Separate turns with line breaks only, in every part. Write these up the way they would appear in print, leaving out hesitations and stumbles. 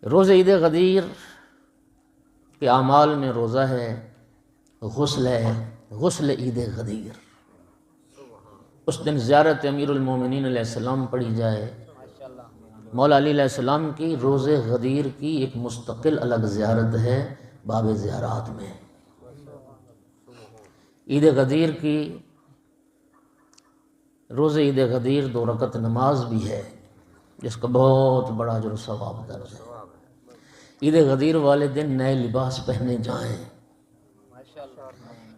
روزہ عید غدیر کے اعمال میں روزہ ہے، غسل ہے، غسل عید غدیر۔ اس دن زیارت امیر المومنین علیہ السلام پڑھی جائے۔ مولا علی علیہ السلام کی روز غدیر کی ایک مستقل الگ زیارت ہے باب زیارات میں۔ عید غدیر کی روز عید غدیر 2 رکعت نماز بھی ہے جس کا بہت بڑا اجر و ثواب درج ہے۔ عید غدیر والے دن نئے لباس پہنے جائیں،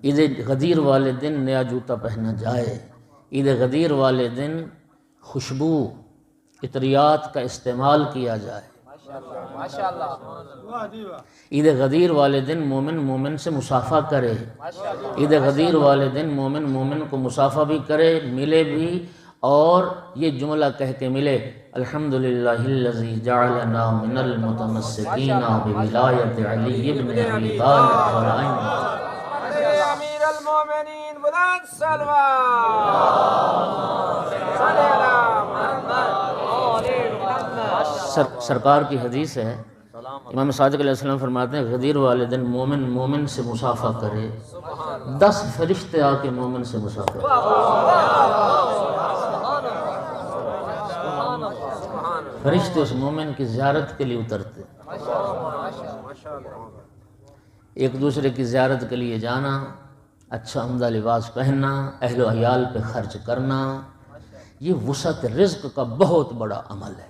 عید غدیر والے دن نیا جوتا پہنا جائے، عید غدیر والے دن خوشبو عطریات کا استعمال کیا جائے۔ عید غدیر والے دن مومن مومن سے مصافحہ کرے، عید غدیر والے دن مومن مومن کو مصافحہ بھی کرے، ملے بھی، اور یہ جملہ کہہ کے ملے: الحمدللہ الذی جعلنا من المتمسکین بولایت علی بن ابی طالب
امیر المومنین بلند سلوات
سرکار کی حدیث ہے، امام صادق علیہ السلام فرماتے ہیں غدیر والے دن مومن مومن سے مصافحہ کرے، 10 فرشتے آ کے مومن سے مصافحہ کرے۔ فرشتے اس مومن کی زیارت کے لیے اترتے، ایک دوسرے کی زیارت کے لیے جانا، اچھا عمدہ لباس پہننا، اہل و عیال پہ خرچ کرنا، یہ وسعت رزق کا بہت بڑا عمل ہے۔